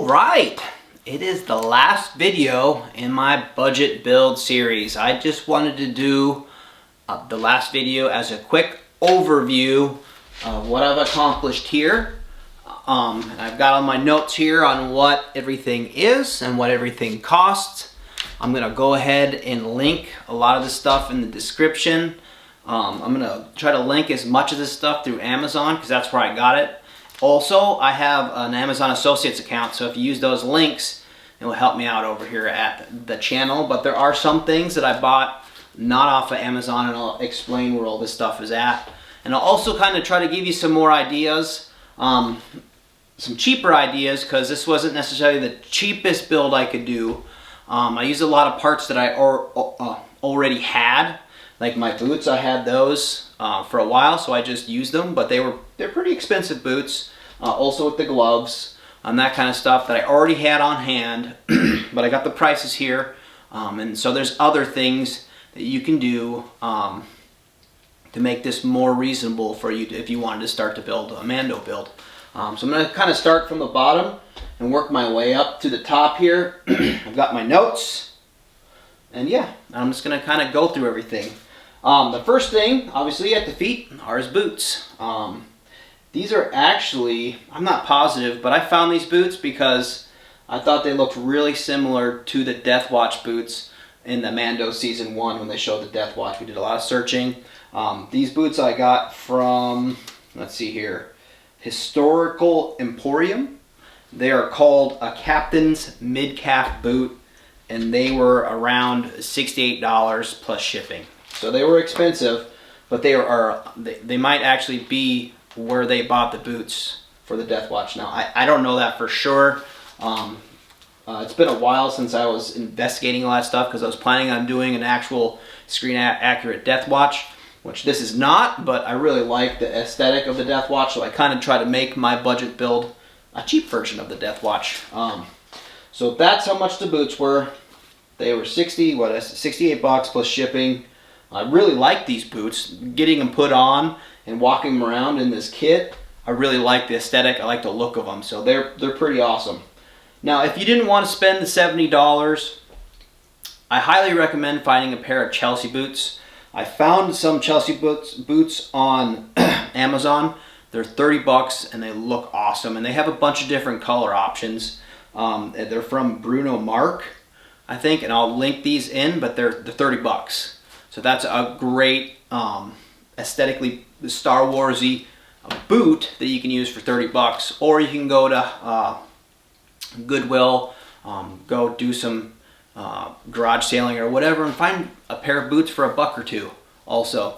Alright, it is the last video in my budget build series. I just wanted to do the last video as a quick overview of what I've accomplished here. I've got all my notes here on what everything is and what everything costs. I'm going to go ahead and link a lot of the stuff in the description. I'm going to try to link as much of this stuff through Amazon because that's where I got it. Also, I have an Amazon Associates account, so if you use those links, it will help me out over here at the channel. But there are some things that I bought not off of Amazon, and I'll explain where all this stuff is at. And I'll also kind of try to give you some more ideas, some cheaper ideas, because this wasn't necessarily the cheapest build I could do. I used a lot of parts that I already had, like my boots. I had those for a while, so I just used them, but they're pretty expensive boots. Also with the gloves and that kind of stuff that I already had on hand, but I got the prices here. And so there's other things that you can do to make this more reasonable for you if you wanted to start to build a Mando build. So I'm going to kind of start from the bottom and work my way up to the top here. I've got my notes, and yeah, I'm just going to kind of go through everything. The first thing, obviously, at the feet are his boots. These are actually, I'm not positive, but I found these boots because I thought they looked really similar to the Death Watch boots in the Mando Season 1 when they showed the Death Watch. We did a lot of searching. These boots I got from, let's see here, Historical Emporium. They are called a Captain's Mid-Calf boot, and they were around $68 plus shipping. So they were expensive, but they might actually be where they bought the boots for the Death Watch. Now, I don't know that for sure. It's been a while since I was investigating all that stuff because I was planning on doing an actual screen-accurate Death Watch, which this is not, but I really like the aesthetic of the Death Watch, so I kind of try to make my budget build a cheap version of the Death Watch. So that's how much the boots were. They were $68 plus shipping. I really like these boots. Getting them put on and walking them around in this kit, I really like the aesthetic. I like the look of them, so they're pretty awesome. Now, if you didn't want to spend the $70, I highly recommend finding a pair of Chelsea boots. I found some Chelsea boots on Amazon. They're $30 and they look awesome, and they have a bunch of different color options. They're from Bruno Mark, I think, and I'll link these in, but they're $30. So that's a great aesthetically Star Warsy boot that you can use for $30, or you can go to Goodwill, go do some garage sailing or whatever, and find a pair of boots for $1 or $2. Also,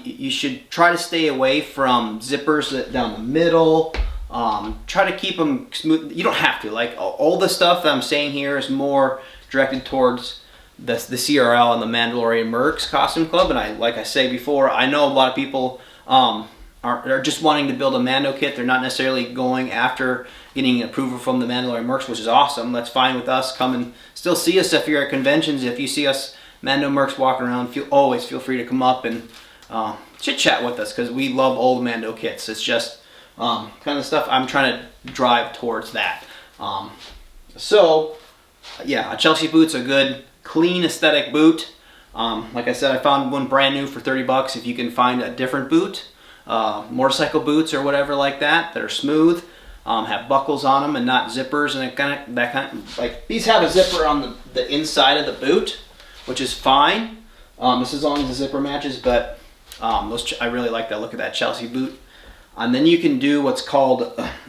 you should try to stay away from zippers down the middle. Try to keep them smooth. You don't have to. Like, all the stuff that I'm saying here is more directed towards the CRL and the Mandalorian Mercs Costume Club, and like I say before, I know a lot of people are just wanting to build a Mando kit. They're not necessarily going after getting approval from the Mandalorian Mercs, which is awesome. That's fine with us. Come and still see us if you're at conventions. If you see us Mando Mercs walking around, always feel free to come up and chit chat with us, because we love old Mando kits. It's just kind of stuff I'm trying to drive towards that. So yeah, a Chelsea boot's a good clean aesthetic boot. Like I said, I found one brand new for $30. If you can find a different boot, motorcycle boots or whatever like that are smooth, have buckles on them and not zippers, and like these have a zipper on the inside of the boot, which is fine. This is as long as the zipper matches, but I really like the look of that Chelsea boot. And then you can do what's called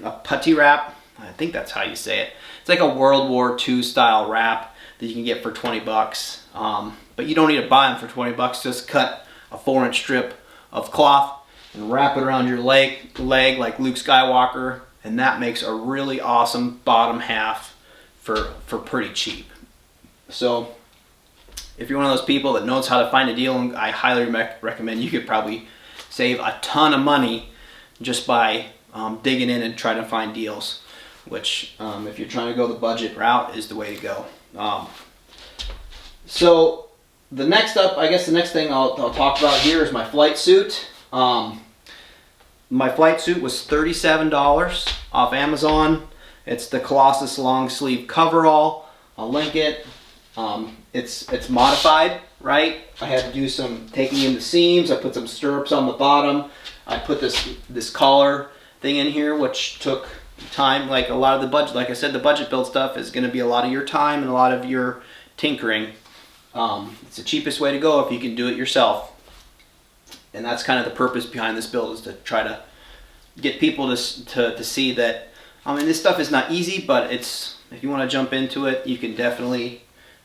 a putty wrap. I think that's how you say it. It's like a World War II style wrap that you can get for $20. But you don't need to buy them for $20. Just cut a 4-inch strip of cloth and wrap it around your leg like Luke Skywalker, and that makes a really awesome bottom half for pretty cheap. So if you're one of those people that knows how to find a deal, I highly recommend, you could probably save a ton of money just by digging in and trying to find deals, which if you're trying to go the budget route is the way to go. So the next thing I'll talk about here is my flight suit. My flight suit was $37 off Amazon, It's the Colossus long sleeve coverall. I'll link it. It's modified, right? I had to do some taking in the seams. I put some stirrups on the bottom. I put this collar thing in here, which took time. Like a lot of the budget, like I said, the budget build stuff is going to be a lot of your time and a lot of your tinkering. It's the cheapest way to go if you can do it yourself. And that's kind of the purpose behind this build, is to try to get people to see that, I mean, this stuff is not easy, but it's, if you want to jump into it, you can definitely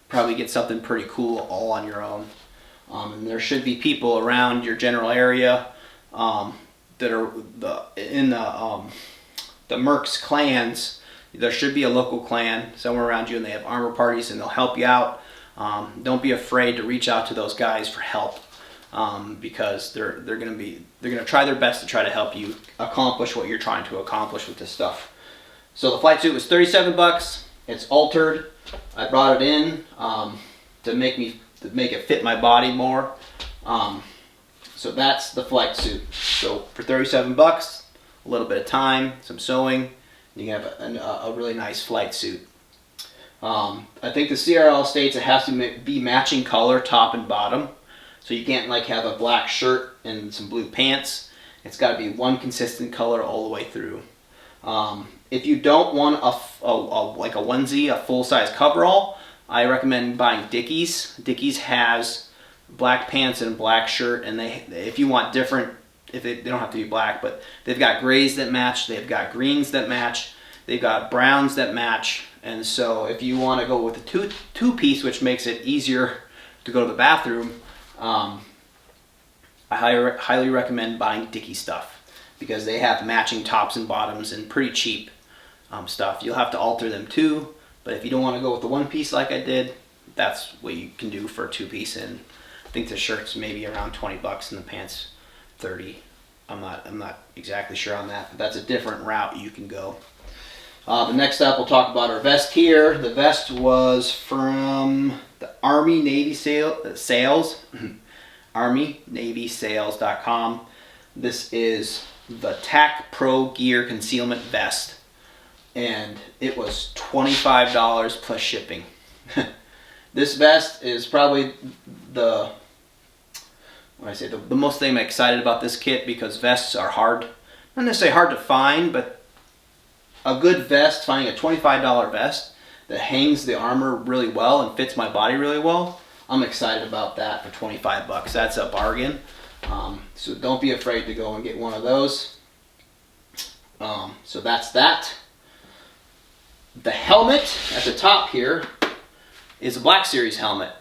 probably get something pretty cool all on your own. And there should be people around your general area that are in the Mercs clans. There should be a local clan somewhere around you, and they have armor parties, and they'll help you out. Don't be afraid to reach out to those guys for help, because they're gonna try their best to try to help you accomplish what you're trying to accomplish with this stuff. So the flight suit was 37 bucks. It's altered. I brought it in to make it fit my body more. So that's the flight suit. So for 37 bucks, a little bit of time, some sewing, you can have a really nice flight suit. I think the CRL states it has to be matching color top and bottom. So you can't like have a black shirt and some blue pants. It's got to be one consistent color all the way through. If you don't want like a onesie, a full-size coverall, I recommend buying Dickies. Dickies has black pants and a black shirt, and if you want different, they don't have to be black, but they've got grays that match, they've got greens that match, they've got browns that match. And so if you want to go with a two-piece, which makes it easier to go to the bathroom, I highly recommend buying Dickies stuff, because they have matching tops and bottoms and pretty cheap stuff. You'll have to alter them too, but if you don't want to go with the one piece like I did, that's what you can do for a two-piece. And I think the shirt's maybe around 20 bucks and the pants 30. I'm not exactly sure on that, but that's a different route you can go. The next up, we'll talk about our vest here. The vest was from the Army Navy Sales, ArmyNavySales.com. This is the TAC Pro Gear Concealment Vest, and it was $25 plus shipping. This vest is probably the most thing I'm excited about this kit, because vests are hard, not necessarily hard to find, but a good vest, finding a $25 vest that hangs the armor really well and fits my body really well, I'm excited about that for 25 bucks. That's a bargain. So don't be afraid to go and get one of those. So that's that. The helmet at the top here is a Black Series helmet.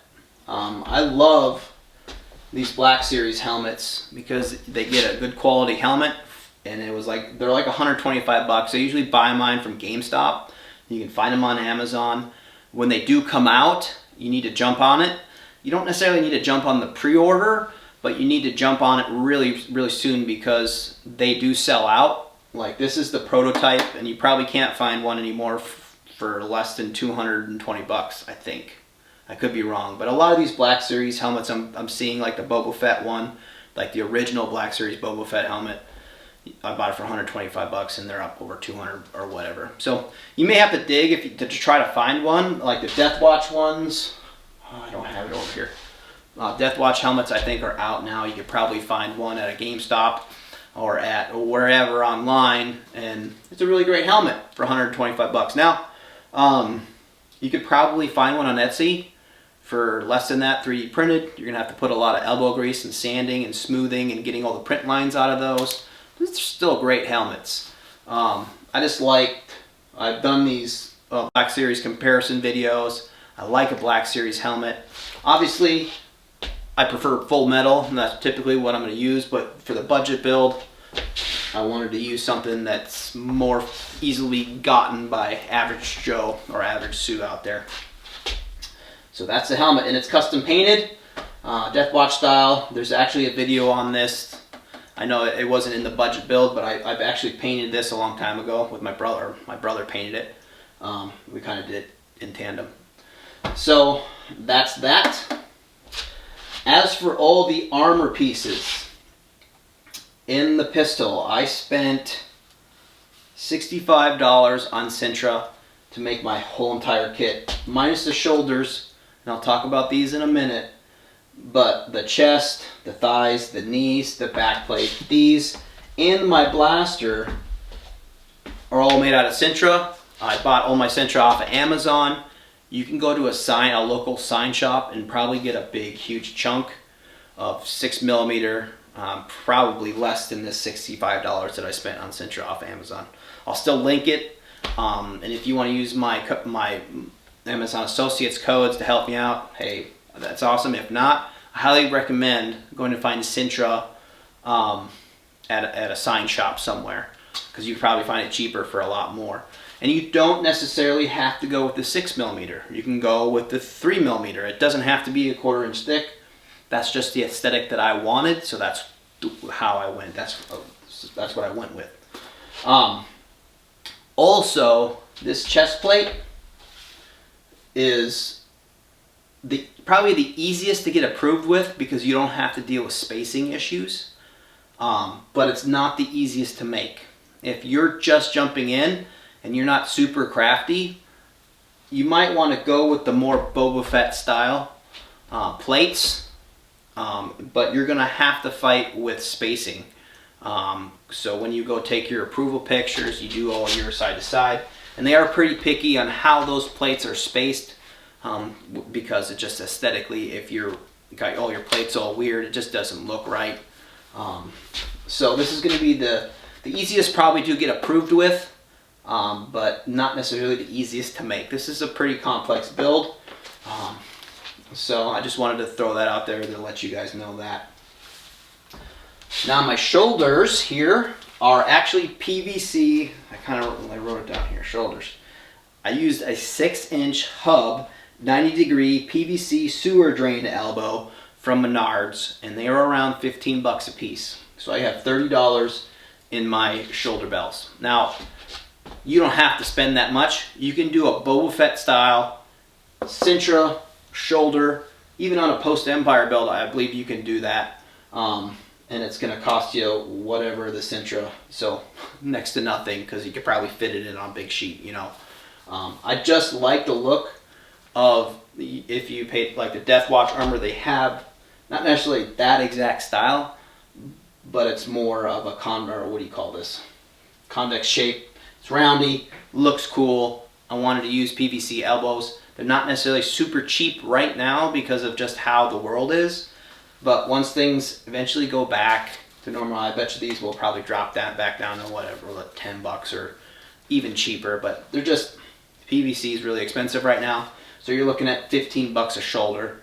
I love these Black Series helmets because they get a good quality helmet, and it was like, they're like 125 bucks. I usually buy mine from GameStop. You can find them on Amazon. When they do come out, you need to jump on it. You don't necessarily need to jump on the pre-order, but you need to jump on it really, really soon, because they do sell out. Like, this is the prototype, and you probably can't find one anymore for less than 220 bucks, I think. I could be wrong, but a lot of these Black Series helmets I'm seeing, like the Boba Fett one, like the original Black Series Boba Fett helmet, I bought it for 125 bucks, and they're up over 200 or whatever. So you may have to dig to try to find one, like the Death Watch ones. Oh, I don't have it over here. Death Watch helmets, I think, are out now. You could probably find one at a GameStop or at wherever online, and it's a really great helmet for 125 bucks. Now, you could probably find one on Etsy for less than that, 3D printed. You're gonna have to put a lot of elbow grease and sanding and smoothing and getting all the print lines out of those. These are still great helmets. I've done these Black Series comparison videos. I like a Black Series helmet. Obviously, I prefer full metal, and that's typically what I'm going to use, but for the budget build, I wanted to use something that's more easily gotten by average Joe or average Sue out there. So that's the helmet, and it's custom painted, Death Watch style. There's actually a video on this. I know it wasn't in the budget build, but I've actually painted this a long time ago with my brother. My brother painted it. We kind of did it in tandem. So that's that. As for all the armor pieces in the pistol, I spent $65 on Sintra to make my whole entire kit, minus the shoulders, and I'll talk about these in a minute. But the chest, the thighs, the knees, the back plate, these, and my blaster are all made out of Sintra. I bought all my Sintra off of Amazon. You can go to a local sign shop and probably get a big, huge chunk of 6mm, probably less than this $65 that I spent on Sintra off of Amazon. I'll still link it, and if you want to use my Amazon Associates codes to help me out, hey, that's awesome. If not, I highly recommend going to find Sintra at a sign shop somewhere, because you probably find it cheaper for a lot more. And you don't necessarily have to go with the 6mm. You can go with the 3mm. It doesn't have to be a 1/4 inch thick. That's just the aesthetic that I wanted, so that's how I went. That's what I went with. Also, this chest plate is probably the easiest to get approved with, because you don't have to deal with spacing issues. But it's not the easiest to make. If you're just jumping in and you're not super crafty, you might want to go with the more Boba Fett style plates, but you're gonna have to fight with spacing. So when you go take your approval pictures, you do all your side to side, and they are pretty picky on how those plates are spaced, because it just aesthetically, if you're got all your plates all weird, it just doesn't look right. So this is going to be the easiest probably to get approved with, but not necessarily the easiest to make. This is a pretty complex build, so I just wanted to throw that out there to let you guys know that. Now my shoulders here are actually PVC. I wrote it down here, shoulders. I used a 6-inch hub, 90-degree PVC sewer drain elbow from Menards, and they are around 15 bucks a piece. So I have $30 in my shoulder belts. Now, you don't have to spend that much. You can do a Boba Fett style Sintra shoulder, even on a post-Empire belt. I believe you can do that, and it's going to cost you whatever the Sintra, so next to nothing, because you could probably fit it in on a big sheet, you know. I just like the look of if you paid like the Death Watch armor. They have not necessarily that exact style, but it's more of a convex shape. It's roundy, looks cool. I wanted to use PVC elbows. They're not necessarily super cheap right now because of just how the world is, but once things eventually go back to normal, I bet you these will probably drop back down to whatever, like 10 bucks or even cheaper, but they're just, PVC is really expensive right now. So you're looking at 15 bucks a shoulder,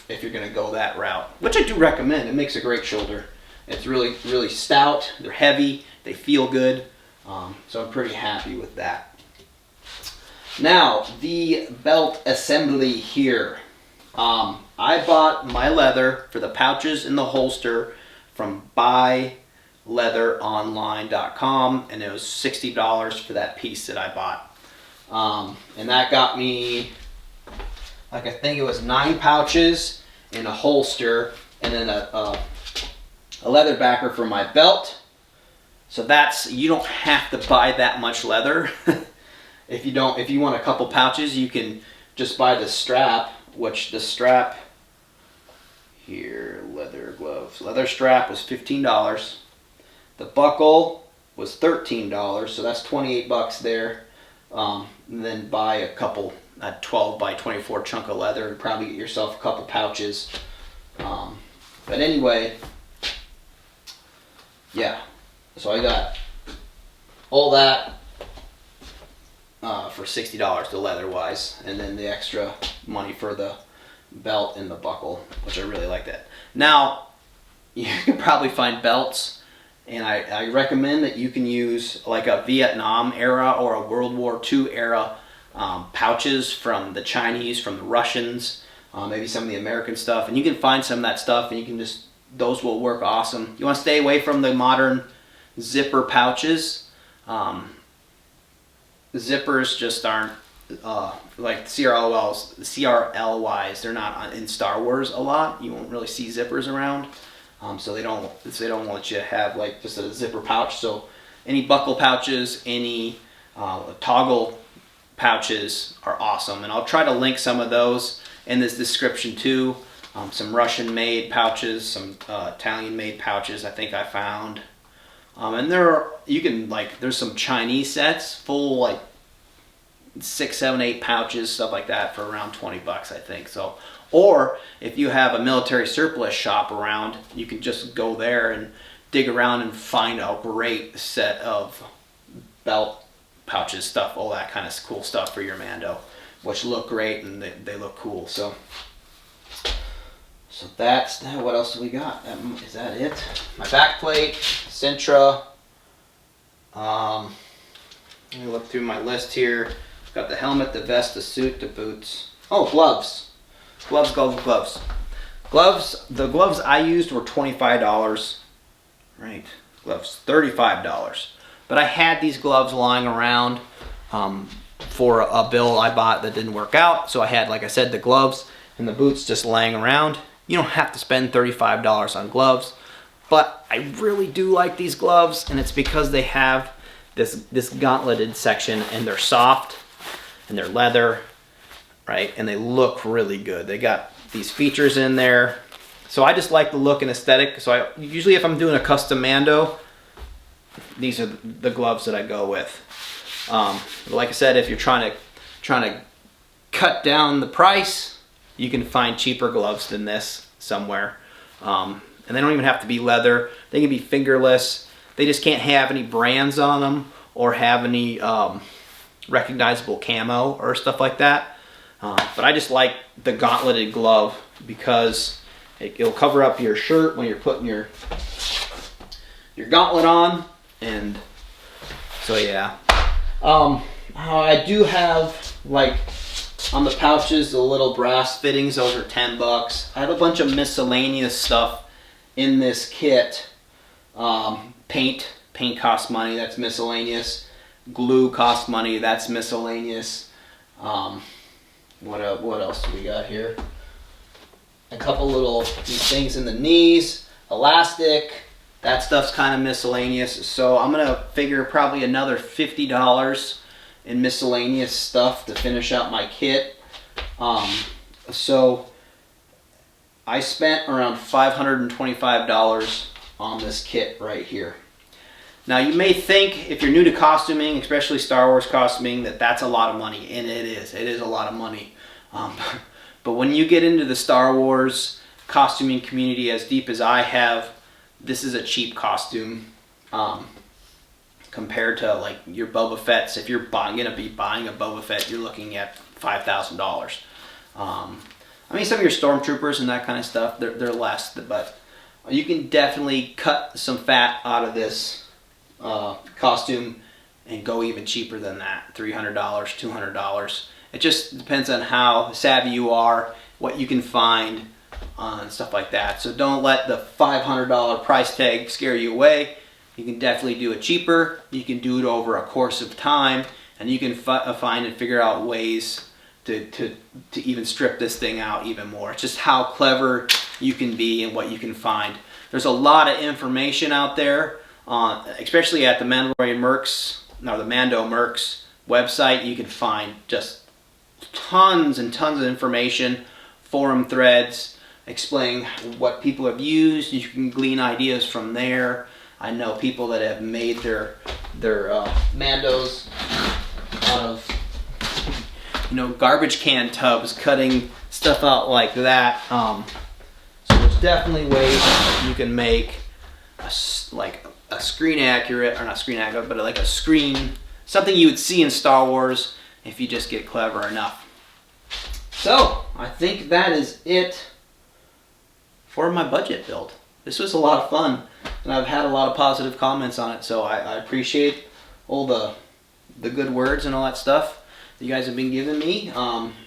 if you're gonna go that route, which I do recommend. It makes a great shoulder. It's really, really stout. They're heavy. They feel good. So I'm pretty happy with that. Now, the belt assembly here. I bought my leather for the pouches and the holster from buyleatheronline.com, and it was $60 for that piece that I bought. And that got me, like, I think it was 9 pouches and a holster, and then a leather backer for my belt. So that's, you don't have to buy that much leather. If you want a couple pouches, you can just buy the strap, which the strap here, leather gloves, leather strap was $15. The buckle was $13, so that's 28 bucks there. And then buy a 12 by 24 chunk of leather and probably get yourself a couple pouches. But anyway, yeah, so I got all that for $60, the leather wise, and then the extra money for the belt and the buckle, which I really like that. Now, you can probably find belts, and I recommend that you can use like a Vietnam era or a World War II era pouches from the Chinese, from the Russians, maybe some of the American stuff, and you can find some of that stuff, and you can just, those will work awesome. You want to stay away from the modern zipper pouches. Zippers just aren't like CRL-wise, they're not in Star Wars a lot. You won't really see zippers around. So they don't let you have like just a zipper pouch. So any buckle pouches, any toggle pouches are awesome, and I'll try to link some of those in this description too. Some Russian made pouches, some Italian made pouches I think I found, and there's some Chinese sets full, like 6, 7, 8 pouches, stuff like that, for around 20 bucks I think. So, or if you have a military surplus shop around, you can just go there and dig around and find a great set of belt pouches, stuff, all that kind of cool stuff for your Mando, which look great and they look cool. So that's that. What else do we got? Is that it? My back plate, Sintra. Let me look through my list here. Got the helmet, the vest, the suit, the boots. Oh, gloves. Gloves. Gloves, the gloves I used were $25. Right, gloves, $35. But I had these gloves lying around for a build I bought that didn't work out. So I had, like I said, the gloves and the boots just laying around. You don't have to spend $35 on gloves, but I really do like these gloves, and it's because they have this gauntleted section, and they're soft and they're leather, right? And they look really good. They got these features in there. So I just like the look and aesthetic. So usually if I'm doing a custom Mando, these are the gloves that I go with. Like I said, if you're trying to cut down the price, you can find cheaper gloves than this somewhere. And they don't even have to be leather. They can be fingerless. They just can't have any brands on them or have any recognizable camo or stuff like that. But I just like the gauntleted glove because it'll cover up your shirt when you're putting your gauntlet on. And so yeah. I do have, like, on the pouches, the little brass fittings. Those are 10 bucks. I have a bunch of miscellaneous stuff in this kit. Paint costs money, that's miscellaneous. Glue costs money, that's miscellaneous. What else do we got here? A couple little these things in the knees, elastic. That stuff's kind of miscellaneous. So I'm gonna figure probably another $50 in miscellaneous stuff to finish out my kit. So I spent around $525 on this kit right here. Now you may think, if you're new to costuming, especially Star Wars costuming, that that's a lot of money, and it is a lot of money. But when you get into the Star Wars costuming community as deep as I have, this is a cheap costume compared to, like, your Boba Fett's. If you're gonna be buying a Boba Fett, you're looking at $5,000. I mean, some of your stormtroopers and that kind of stuff, they're less, but you can definitely cut some fat out of this costume and go even cheaper than that. $300, $200. It just depends on how savvy you are, what you can find, and stuff like that. So don't let the $500 price tag scare you away. You can definitely do it cheaper. You can do it over a course of time, and you can find and figure out ways to even strip this thing out even more. It's just how clever you can be and what you can find. There's a lot of information out there, especially at the Mandalorian Mercs, or the Mando Mercs website. You can find just tons and tons of information, forum threads explaining what people have used. You can glean ideas from there. I know people that have made their Mandos out of, garbage can tubs, cutting stuff out like that. So there's definitely ways you can make a screen accurate, or not screen accurate, but like a screen, something you would see in Star Wars if you just get clever enough. So I think that is it for my budget build. This was a lot of fun, and I've had a lot of positive comments on it, so I appreciate all the good words and all that stuff that you guys have been giving me.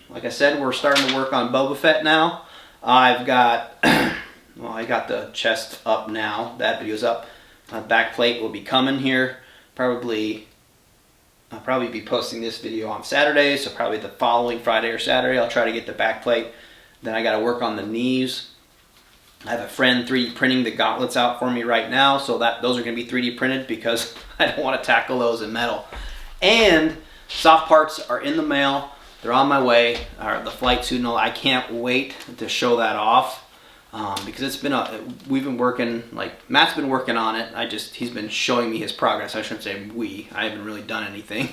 Like I said, we're starting to work on Boba Fett now. I've got, well, I got the chest up now. That video's up. Back plate will be coming here. I'll probably be posting this video on Saturday, so probably the following Friday or Saturday I'll try to get the back plate. Then I got to work on the knees. I have a friend 3D printing the gauntlets out for me right now, so those are going to be 3D printed because I don't want to tackle those in metal. And soft parts are in the mail. They're on my way. The flight suit and all. I can't wait to show that off because it's been we've been working, like Matt's been working on it. He's been showing me his progress. I shouldn't say we. I haven't really done anything.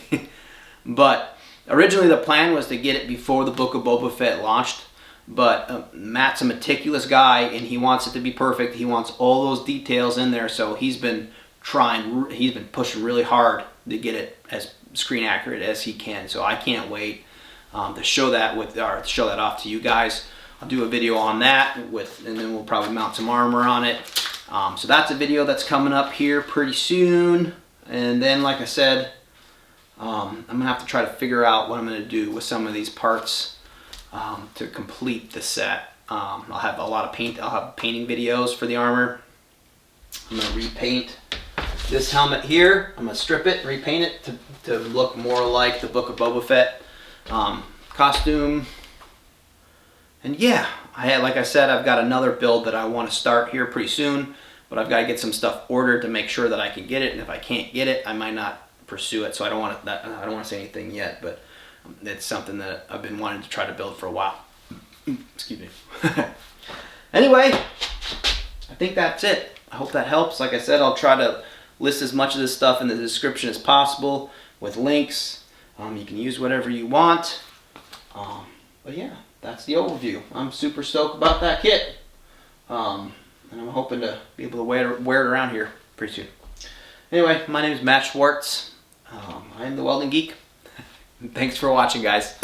But originally the plan was to get it before the Book of Boba Fett launched. But Matt's a meticulous guy and he wants it to be perfect. He wants all those details in there, so he's been pushing really hard to get it as screen accurate as he can. So I can't wait to show that off to you guys. I'll do a video on that and then we'll probably mount some armor on it. So that's a video that's coming up here pretty soon. And then, like I said, I'm gonna have to try to figure out what I'm gonna do with some of these parts to complete the set. I'll have a lot of paint. I'll have painting videos for the armor. I'm gonna repaint this helmet here. I'm gonna strip it, repaint it to look more like the Book of Boba Fett costume. And yeah, like I said, I've got another build that I want to start here pretty soon, but I've got to get some stuff ordered to make sure that I can get it. And if I can't get it, I might not pursue it. So I don't want to say anything yet, but it's something that I've been wanting to try to build for a while. Excuse me. Anyway, I think that's it. I hope that helps. Like I said, I'll try to list as much of this stuff in the description as possible with links. You can use whatever you want. But yeah, that's the overview. I'm super stoked about that kit. And I'm hoping to be able to wear it around here pretty soon. Anyway, my name is Matt Schwartz. I'm the Welding Geek. Thanks for watching, guys.